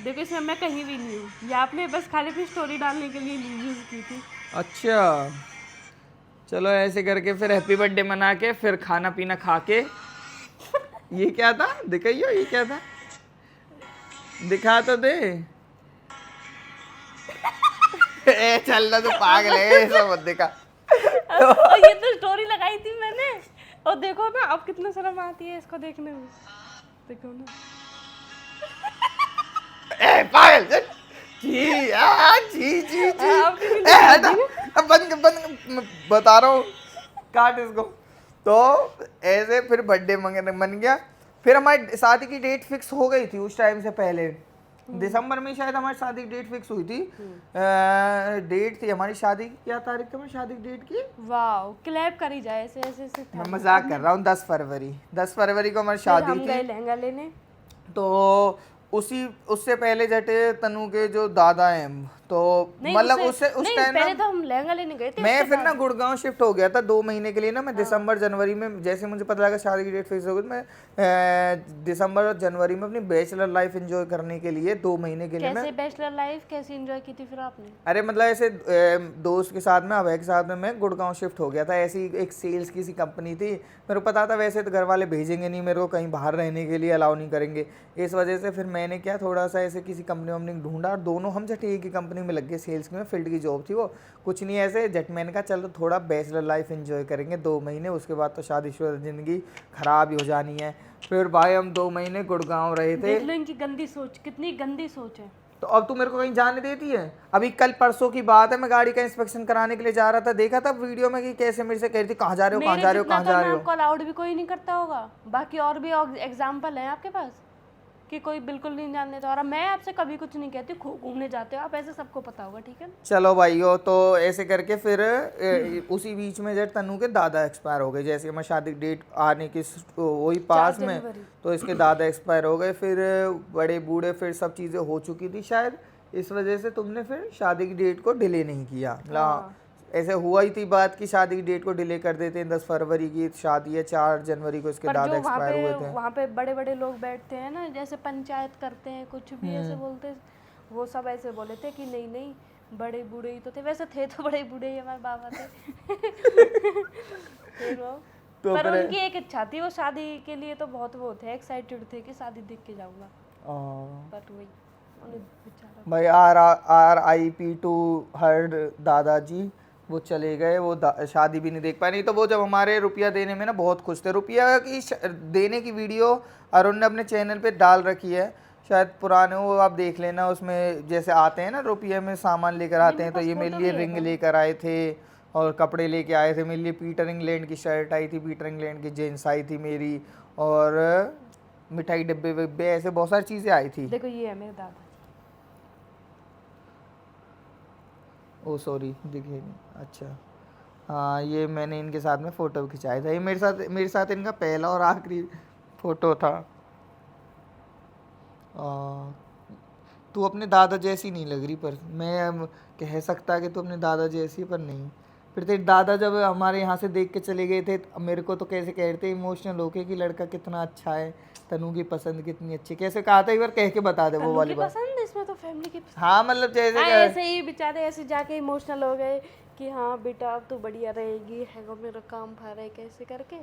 देखो इसमें मैं कहीं भी नहीं हूँ, ये आपने बस खाली अपनी स्टोरी डालने के लिए यूज की थी। अच्छा चलो ऐसे करके फिर हैप्पी बर्थडे मना के फिर खाना पीना खा के। ये क्या था दिखाइयो, ये क्या था दिखा तो दे। ए चल ना तो पागल है, ऐसा मत दिखा। और ये तो स्टोरी लगाई थी मैंने, और देखो ना अब कितना शर्म आती है इसको देखने में, देखो ना। ए पागल जी जी जी जी। हटा अब बंद बता रहा हूँ, काट इसको। तो ऐसे फिर बर्थडे मन गया। फिर हमारी शादी की डेट फिक्स हो गई थी उस टाइम से पहले, दिसंबर में शायद हमारी शादी की डेट फिक्स हुई थी। डेट थी हमारी शादी की, क्या तारीख थी हमारी शादी की डेट की? वाओ क्लैप करी जाए ऐसे ऐसे ऐसे। मैं मजाक कर रहा हूँ। 10 फरवरी को हमारी शादी हम गए थी। लहंगा लेने, तो उससे पहले जटे तनु के जो दादा हैं, तो मतलब उससे उस टाइम पहले तो हम लहंगा लेने गए थे। मैं फिर ना गुड़गांव शिफ्ट हो गया था 2 महीने के लिए ना। मैं दिसंबर जनवरी में जैसे मुझे पता लगा शादी की डेट फिक्स हो गई, मैं दिसंबर और जनवरी में अपनी बैचलर लाइफ एंजॉय करने के लिए 2 महीने के लिए कैसे बैचलर लाइफ कैसे एंजॉय की थी फिर आपने? अरे मतलब ऐसे दोस्त के साथ में, अभय के साथ में मैं गुड़गांव शिफ्ट हो गया था। ऐसी एक सेल्स की सी कंपनी थी, मेरे को पता था वैसे तो घर वाले भेजेंगे नहीं मेरे को कहीं बाहर रहने के लिए, अलाउ नहीं करेंगे। इस वजह से फिर मैंने क्या थोड़ा सा ऐसे किसी कंपनी वंपनी ढूंढा, और दोनों हम जट एक ही कंपनी में लग गए। सेल्स में फील्ड की जॉब थी वो, कुछ नहीं ऐसे जट। मैंने कहा चलो थोड़ा बैचलर लाइफ एंजॉय करेंगे 2 महीने, उसके बाद तो शादीशुदा ज़िंदगी ख़राब ही हो जानी है। फिर भाई हम 2 महीने गुड़गांव रहे थे। देख लो इनकी गंदी सोच, कितनी गंदी सोच है। तो अब तू मेरे को कहीं जाने देती है? अभी कल परसों की बात है, मैं गाड़ी का इंस्पेक्शन कराने के लिए जा रहा था, देखा था वीडियो में कि कैसे मेरे से कह रही थी कहाँ जा रहे हो, कहाँ जा रहे हो, कहाँ जा रहे हो। आपको अलाउड भी कोई नहीं करता होगा, बाकी और भी एग्जाम्पल है आपके पास कि कोई बिल्कुल नहीं जानने देता। और मैं आपसे कभी कुछ नहीं कहती, खूब घूमने जाते हो आप, ऐसे सबको पता होगा, ठीक है। चलो भाइयों, तो ऐसे करके फिर उसी बीच में जब तनु के दादा एक्सपायर हो गए, जैसे हमारी शादी डेट आने की वही पास में, तो इसके दादा एक्सपायर हो गए। फिर बड़े बूढ़े फिर सब चीज़ें हो चुकी थी शायद, इस वजह से तुमने फिर शादी की डेट को डिले नहीं किया। ऐसे हुआ ही थी बात की शादी की डेट को डिले कर देते हैं। 10 फरवरी की शादी है, 4 जनवरी को इसके दादा एक्सपायर हुए थे। वहाँ पे बड़े बड़े लोग बैठते हैं ना, जैसे पंचायत करते हैं, कुछ भी ऐसे बोलते, वो सब ऐसे बोले थे कि नहीं नहीं बड़े बूढ़े ही तो थे, वैसे थे तो बड़े बूढ़े ही हमारे बाबा थे। तो पर उनकी एक इच्छा थी, वो शादी के लिए तो बहुत वो थे, एक्साइटेड थे कि शादी देख के जाऊंगा। बट वही भाई RIP टू हर दादाजी, वो चले गए, वो शादी भी नहीं देख पाए। नहीं तो वो जब हमारे रुपया देने में ना बहुत खुश थे। रुपया की देने की वीडियो अरुण ने अपने चैनल पे डाल रखी है, शायद पुराने वो आप देख लेना। उसमें जैसे आते हैं ना रुपये में सामान लेकर आते हैं, तो ये मेरे लिए रिंग लेकर आए थे और कपड़े लेके आए थे। मेरे लिए पीटर इंग्लैंड की शर्ट आई थी, पीटर इंग्लैंड की जीन्स आई थी मेरी, और मिठाई डब्बे वब्बे, ऐसे बहुत सारी चीज़ें आई थी। देखो ये है मेरे दादा। ओ सॉरी दिखे नहीं। अच्छा हाँ, ये मैंने इनके साथ में फ़ोटो खिंचाया था। ये मेरे साथ इनका पहला और आखिरी फ़ोटो था। तू अपने दादा जैसी नहीं लग रही, पर मैं कह सकता कि तू अपने दादा जैसी, पर नहीं। फिर तेरे दादा जब हमारे यहाँ से देख के चले गए थे, मेरे को तो कैसे कह रहे थे इमोशनल होके कि लड़का कितना अच्छा है, तनु की पसंद कितनी अच्छी। कैसे कहा था एक बार, कह के बता दे वो वाली बात। पसंद इसमें तो फैमिली की पसंद। हाँ मतलब जैसे ऐसे ही बेचारे ऐसे जाके इमोशनल हो गए कि हाँ बेटा अब तो बढ़िया रहेगी, है मेरा काम भा रहा है, कैसे करके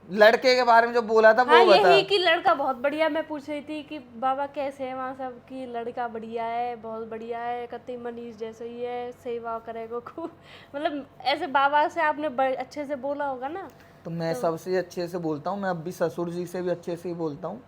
लड़के के बारे में जो बोला था वो हाँ, बता। यही कि लड़का बहुत बढ़िया। मैं पूछ रही थी कि बाबा कैसे है वहाँ सब, कि लड़का बढ़िया है, बहुत बढ़िया है, कहते मनीष जैसे ही है, सेवा करेगा खूब। मतलब ऐसे बाबा से आपने अच्छे से बोला होगा ना, तो मैं सबसे अच्छे से बोलता हूँ, मैं अब भी ससुर जी से भी अच्छे से ही बोलता हूँ।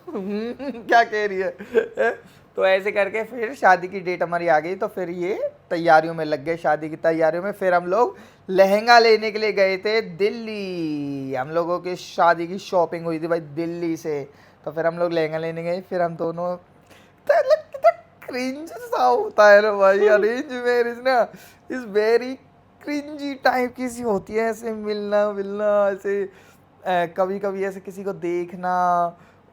क्या कह रही है? तो ऐसे करके फिर शादी की डेट हमारी आ गई, तो फिर ये तैयारियों में लग गए, शादी की तैयारियों में। फिर हम लोग लहंगा लेने के लिए गए थे दिल्ली। हम लोगों की शादी की शॉपिंग हुई थी भाई दिल्ली से। तो फिर हम लोग लहंगा लेने गए। फिर हम दोनों क्रिंज सा होता है ना भाई, अरेंज मैरिज ना इज वेरी क्रिंजी टाइप की सी होती है। ऐसे मिलना मिलना ऐसे कभी कभी ऐसे किसी को देखना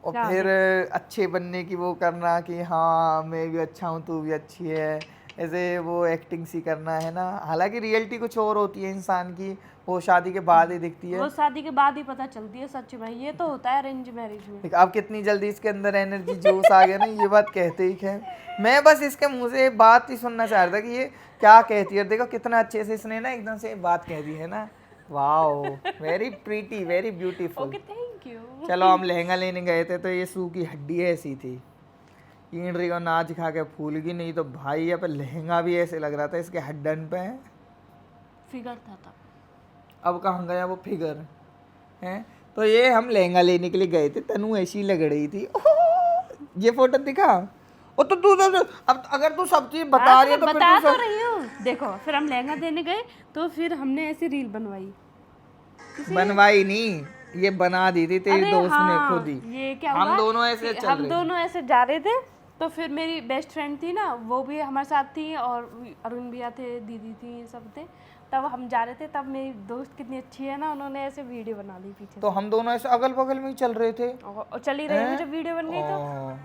और क्या फिर अच्छे बनने की वो करना कि हाँ मैं भी अच्छा हूँ तू भी अच्छी है, ऐसे वो एक्टिंग सी करना है ना। हालांकि रियलिटी कुछ और होती है इंसान की, वो शादी के बाद ही दिखती है। वो शादी के बाद ही पता चलती है सच भाई, ये तो होता है अरेंज मैरिज में। अब कितनी जल्दी इसके अंदर एनर्जी जोश आ गया ना, ये बात कहते ही है। मैं बस इसके मुंह से बात ही सुनना चाह रहा था कि ये क्या कहती है। देखो कितना अच्छे से इसने ना एकदम से बात कह दी है ना। Wow, very pretty, very beautiful. Okay thank you. चलो हम लहंगा लेने गए थे, तो ये सू की हड्डी ऐसी थी, ईंडरी को नाच खा के फूल गई। नहीं तो भाई अब लहंगा भी ऐसे लग रहा था इसके हड्डन पे है। फिगर था तब। अब कहाँ गया वो फिगर है। तो ये हम लहंगा लेने के लिए गए थे, तनु ऐसी लग रही थी। ओह, ये फोटो दिखा। ओ तो तू अब अगर तू सब चीज बता रही है तो फिर बता तू तो रही हूँ। देखो फिर हम लहंगा देने गए तो फिर हमने ऐसी रील बनवाई। बनवाई नहीं, ये बना दी थी तेरी अरे दोस्त ने हाँ, खुद ही। ये क्या हम हुआ दोनों ऐसे कि चल हम रहे दोनों ऐसे जा रहे थे, तो फिर मेरी बेस्ट फ्रेंड थी ना, वो भी हमारे साथ थी, और अरुण भैया थे, दीदी थी, ये सब थे। तब हम जा रहे थे, तब मेरी दोस्त कितनी अच्छी है ना, उन्होंने ऐसे वीडियो बना ली पीछे तो हम दोनों ऐसे अगल बगल में ही चल रहे थे। और चल ही रहे थे जब वीडियो बन गई तो। ओ,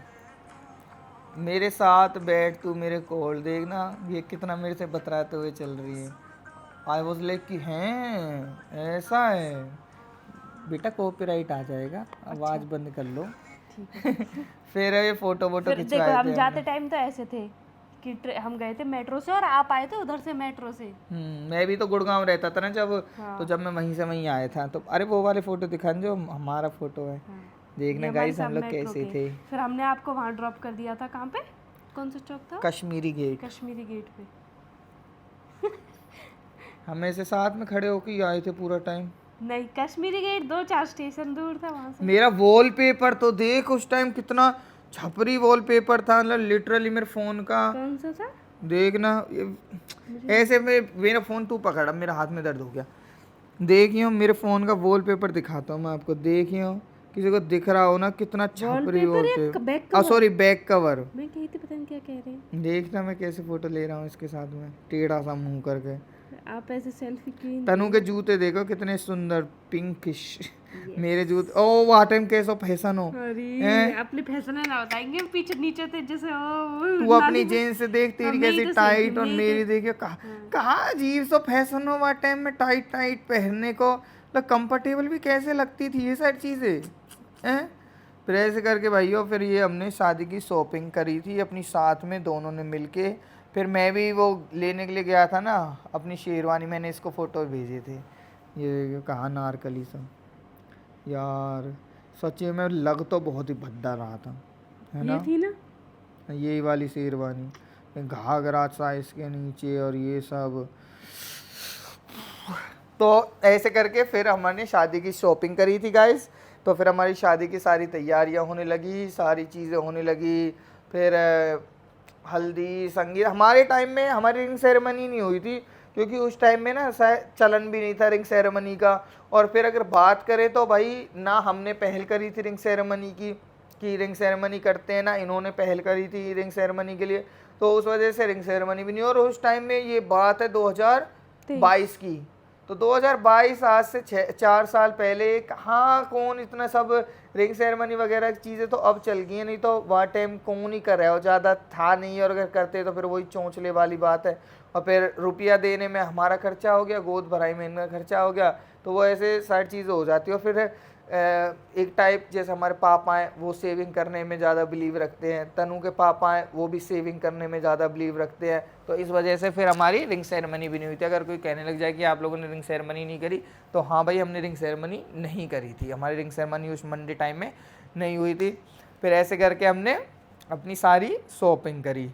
मेरे साथ बैठ तू मेरे कोल देखना, ये कितना मेरे से बतराते हुए चल रही है। आई वॉज लाइक कि हैं ऐसा है बेटा, कॉपीराइट आ जाएगा, आवाज बंद कर लो। फिर ये फोटो वोटो फिर देखो खिंचवाए हम थे जाते टाइम तो ऐसे थे कि हम गए थे मेट्रो से और आप आए थे उधर से मेट्रो से। मैं भी तो गुड़गांव रहता था ना जब, हाँ। तो जब मैं वहीं से वहीं आया था। तो अरे वो वाले फोटो दिखा जो हमारा फोटो है। हाँ। देखना ये गाइस हमारे हम लोग सब मेट्रो कैसे के। थे। फिर हमने आपको वहाँ ड्रॉप कर दिया था, कहाँ पे, कौन सा चौक था? कश्मीरी गेट। कश्मीरी गेट पे। हम ऐसे साथ में खड़े होके ही आए थे पूरा टाइम। नहीं, कश्मीरी गेट 2-4 स्टेशन दूर था वहाँ से। मेरा वॉलपेपर तो देख उस टाइम कितना छपरी वॉलपेपर था, मतलब लिटरली मेरे फोन का। कौन सा था? देखना ऐसे मेरा फोन तू पकड़, अब मेरा हाथ में दर्द हो गया। देखियो मेरे फोन का वॉलपेपर दिखाता हूँ मैं आपको, देखियो किसी को दिख रहा हो ना कितना छपरी वॉलपेपर। Sorry back cover. मैं कही थी पता नहीं क्या कह रहे हैं देखना मैं कैसे फोटो ले रहा हूँ इसके साथ में, टेढ़ा सा मुंह करके। आप, ऐसे सेल्फी क्वीन। तनु के जूते देखो कितने सुंदर पिंकिश। मेरे जूते oh what am case of fashion हो। अरे अपनी फैशन है ना बताएंगे, पीछे नीचे थे जैसे तू अपनी जीन्स से देख, तेरी कैसी टाइट और मेरी देखियो कहाँ अजीब सा फैशन हो व्हाट टाइम में, टाइट टाइट पहनने को, मतलब कंफर्टेबल भी कैसे लगती थी ये सारी चीज़ें हैं। फिर ऐसे करके भाइयों फिर ये हमने शादी की शॉपिंग करी थी अपनी साथ में दोनों ने मिलके। फिर मैं भी वो लेने के लिए गया था ना अपनी शेरवानी, मैंने इसको फ़ोटो भेजे थे। ये कहाँ नारकली सब यार, सच्ची में लग तो बहुत ही भद्दा रहा था, है ना। ये थी ना यही वाली शेरवानी, घाघरा सा इसके नीचे और ये सब। तो ऐसे करके फिर हमने शादी की शॉपिंग करी थी गाइस। तो फिर हमारी शादी की सारी तैयारियां होने लगी, सारी चीज़ें होने लगी। फिर हल्दी संगीत, हमारे टाइम में हमारी रिंग सेरेमनी नहीं हुई थी क्योंकि उस टाइम में ना शायद चलन भी नहीं था रिंग सेरेमनी का। और फिर अगर बात करें तो भाई ना हमने पहल करी थी रिंग सेरेमनी की, कि रिंग सेरेमनी करते हैं, ना इन्होंने पहल करी थी रिंग सेरेमनी के लिए, तो उस वजह से रिंग सेरेमनी भी नहीं। और उस टाइम में ये बात है 2022 की, तो 2022 आज से 4 साल पहले कहाँ कौन इतना सब रिंग सेरेमनी वगैरह की चीज़ें तो अब चल गई हैं, नहीं तो वह टाइम कौन ही कर रहा है, और ज़्यादा था नहीं। और अगर करते तो फिर वही चौंचले वाली बात है, और फिर रुपया देने में हमारा खर्चा हो गया, गोद भराई में इनका खर्चा हो गया, तो वो ऐसे सारी चीज़ें हो जाती है। और फिर एक टाइप जैसे हमारे पापा हैं वो सेविंग करने में ज़्यादा बिलीव रखते हैं, तनु के पापा हैं वो भी सेविंग करने में ज़्यादा बिलीव रखते हैं, तो इस वजह से फिर हमारी रिंग सेरेमनी भी नहीं हुई थी। अगर कोई कहने लग जाए कि आप लोगों ने रिंग सेरेमनी नहीं करी, तो हाँ भाई हमने रिंग सेरेमनी नहीं करी थी, हमारी रिंग सेरेमनी उस मंडे टाइम में नहीं हुई थी। फिर ऐसे करके हमने अपनी सारी शॉपिंग करी,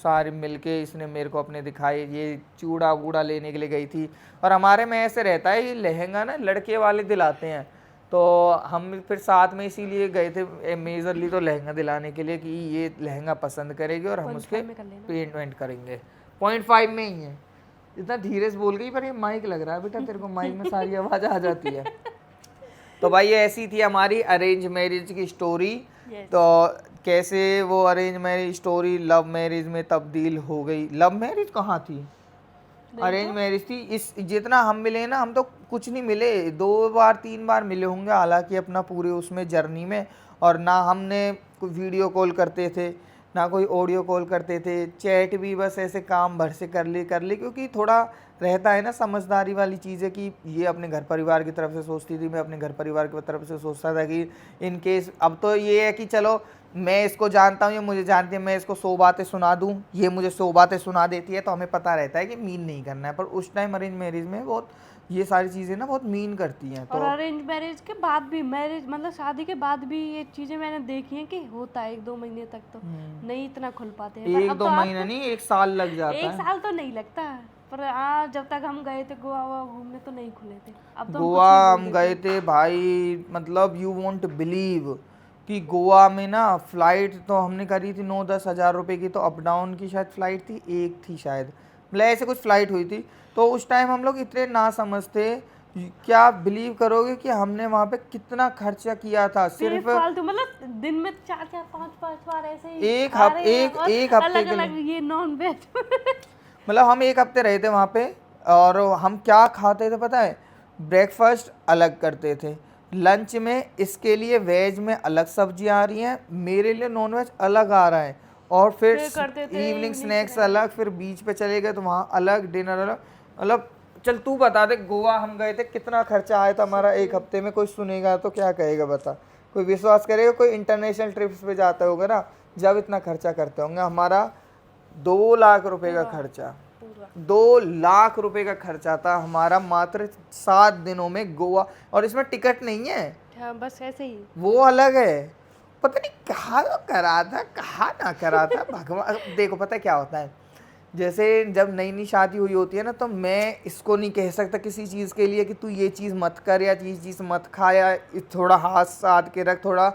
सारे मिलके इसने मेरे को अपने दिखाए। ये चूड़ा वूड़ा लेने के लिए गई थी। और हमारे में ऐसे रहता है, ये लहंगा ना लड़के वाले दिलाते हैं, तो हम फिर साथ में इसीलिए गए थे मेजरली तो लहंगा दिलाने के लिए कि ये लहंगा पसंद करेगी और हम उसके पेंट वेंट करेंगे। 0.5 में ही है। इतना धीरे से बोल गई, पर ये माइक लग रहा है बेटा, तेरे को माइक में सारी आवाज़ आ जाती है। तो भाई ये ऐसी थी हमारी अरेंज मैरिज की स्टोरी। तो कैसे वो arrange marriage story love marriage में तब्दील हो गई। लव मैरिज कहाँ थी, अरेंज मैरिज थी। इस जितना हम मिले ना, हम तो कुछ नहीं मिले, 2 बार 3 बार मिले होंगे, हालांकि अपना पूरे उसमें जर्नी में। और ना हमने कोई वीडियो कॉल करते थे, ना कोई ऑडियो कॉल करते थे, चैट भी बस ऐसे काम भर से कर ली क्योंकि थोड़ा रहता है ना समझदारी वाली चीज़ है कि ये अपने घर परिवार की तरफ से सोचती थी, मैं अपने घर परिवार की तरफ से सोचता था कि इन केस। अब तो ये है कि चलो मैं इसको जानता हूँ, ये मुझे जानती है, मैं इसको 100 बातें सुना दूँ, ये मुझे 100 बातें सुना देती है, तो हमें पता रहता है कि मीन नहीं करना है। पर उस टाइम अरेंज मैरिज में बहुत ये सारी चीज़ें ना बहुत मीन करती हैं। तो और अरेंज मैरिज के बाद भी, मैरिज मतलब शादी के बाद भी ये चीज़ें मैंने देखी हैं कि होता है 1-2 महीने तक तो नहीं इतना खुल पाते हैं। 1-2 महीना नहीं, 1 साल लग जाता है। 1 साल तो नहीं लगता, पर जब तक हम गए थे गोवा घूमने तो नहीं खुले थे। अब तो गोवा हम गए थे भाई, मतलब यू वोंट बिलीव कि गोवा में ना फ़्लाइट तो हमने करी थी 9-10 हज़ार रुपए की, तो अप डाउन की शायद फ़्लाइट थी, एक थी शायद, मतलब ऐसे कुछ फ़्लाइट हुई थी। तो उस टाइम हम लोग इतने ना समझते, क्या बिलीव करोगे कि हमने वहाँ पे कितना खर्चा किया था सिर्फ फालतू, मतलब दिन में 4-4 5-5 बार ऐसे ही एक हफ्ते के लिए। ये नॉन वेज मतलब हम 1 हफ्ते रहे थे वहाँ पे, और हम क्या खाते थे पता है, ब्रेकफास्ट अलग करते थे, लंच में इसके लिए वेज में अलग सब्जियाँ आ रही हैं, मेरे लिए नॉन वेज अलग आ रहा है, और फिर इवनिंग स्नैक्स अलग, फिर बीच पे चले गए तो वहाँ अलग, डिनर अलग। मतलब चल तू बता दे, गोवा हम गए थे कितना खर्चा आया था हमारा 1 हफ्ते में। कोई सुनेगा तो क्या कहेगा बता, कोई विश्वास करेगा? कोई इंटरनेशनल ट्रिप्स पे जाता होगा ना, जब इतना खर्चा करते होंगे। हमारा 2 लाख रुपए का खर्चा, 2 लाख रुपए का खर्चा था हमारा मात्र 7 दिनों में गोवा। और इसमें टिकट नहीं है, हाँ, बस ऐसे ही, वो अलग है। पता नहीं कहाँ करा था, कहाँ ना करा था भगवान। देखो पता है क्या होता है, जैसे जब नई नई शादी हुई होती है ना, तो मैं इसको नहीं कह सकता किसी चीज़ के लिए कि तू ये चीज़ मत कर या ये चीज़ मत खा या थोड़ा हाथ साध के रख, थोड़ा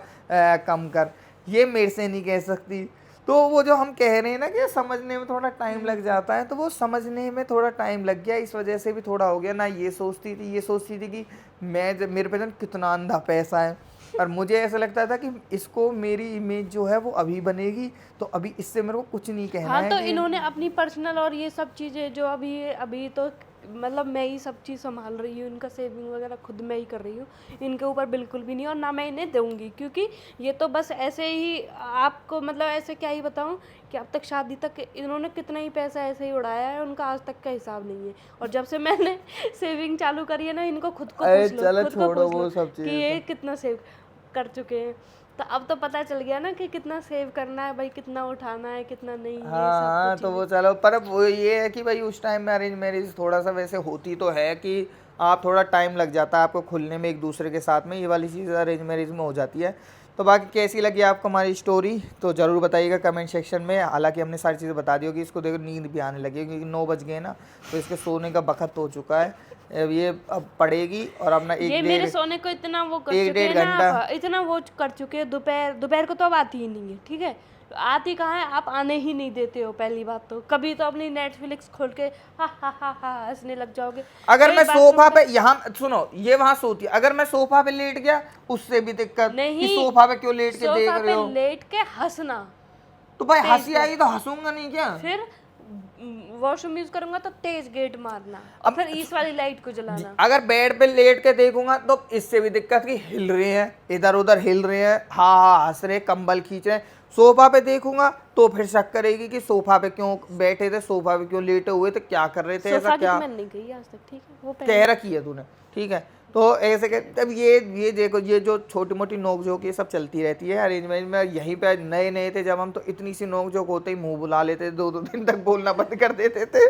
कम कर, ये मेरे से नहीं कह सकती। तो वो जो हम कह रहे हैं ना कि समझने में थोड़ा टाइम लग जाता है, तो वो समझने में थोड़ा टाइम लग गया, इस वजह से भी थोड़ा हो गया ना। ये सोचती थी कि मैं जब मेरे पे कितना अंधा पैसा है, और मुझे ऐसा लगता था कि इसको मेरी इमेज जो है वो अभी बनेगी, तो अभी इससे मेरे को कुछ नहीं कहना है। तो इन्होंने अपनी पर्सनल और ये सब चीज़ें जो अभी तो मतलब मैं ही सब चीज़ संभाल रही हूँ, इनका सेविंग वगैरह खुद मैं ही कर रही हूँ, इनके ऊपर बिल्कुल भी नहीं, और ना मैं इन्हें दूंगी, क्योंकि ये तो बस ऐसे ही आपको, मतलब ऐसे क्या ही बताऊँ कि अब तक शादी तक इन्होंने कितना ही पैसा ऐसे ही उड़ाया है, उनका आज तक का हिसाब नहीं है। और जब से मैंने सेविंग चालू करी है ना, इनको खुद को पूछ लो कि ये कितना सेव कर चुके हैं। तो अब तो पता चल गया ना कि कितना सेव करना है भाई, कितना उठाना है, कितना नहीं। हाँ, तो वो चलो, पर अब वो ये है कि भाई उस टाइम में अरेंज मैरिज थोड़ा सा वैसे होती तो है कि आप थोड़ा टाइम लग जाता है आपको खुलने में एक दूसरे के साथ में, ये वाली चीज़ अरेंज मैरिज में हो जाती है। तो बाकी कैसी लगी आपको हमारी स्टोरी तो ज़रूर बताइएगा कमेंट सेक्शन में। हालांकि हमने सारी चीज़ें बता दी होगी, इसको देखो नींद भी आने लगी क्योंकि 9 बज गए ना, तो इसके सोने का वक्त हो चुका है। अब ये अब पड़ेगी और अपना ये मेरे सोने को इतना वो कर चुके हैं ना, इतना वो कर चुके हैं। दोपहर को तो अब आती ही नहीं है, ठीक है, आती कहाँ है, आप आने ही नहीं देते हो। पहली बात तो कभी तो अपनी नेटफ्लिक्स खोल के हा हंसने लग जाओगे। अगर मैं सोफा पे, यहाँ सुनो, ये वहाँ सोती है, अगर मैं सोफा पे लेट गया उससे भी दिक्कत नहीं कि सोफा पे क्यों लेट के देख रहे हो। लेट के हंसना, तो भाई हंसी आई तो हंसूंगा नहीं क्या? फिर वॉशरूम यूज करूंगा तो तेज गेट मारना, अब फिर इस वाली लाइट को जलाना। अगर बेड पे लेट के देखूंगा तो इससे भी दिक्कत कि हिल रहे हैं, इधर उधर हिल रहे हैं, हाँ हंस रहे, कंबल खींच रहे हैं। सोफा पे देखूंगा तो फिर शक करेगी कि सोफा पे क्यों बैठे थे, सोफा पे क्यों लेटे हुए थे, क्या कर रहे थे, ऐसा क्या मैंने नहीं कही आज तक, ठीक है, वो कह रखी है तूने, ठीक है। तो ऐसे के तब ये देखो, ये जो छोटी मोटी नोकझोंक ये सब चलती रहती है अरेंजमेंट में। यहीं पे नए थे जब हम, तो इतनी सी नोकझोंक होते ही मुंह बुला लेते, 2-2 दिन तक बोलना बंद कर देते थे।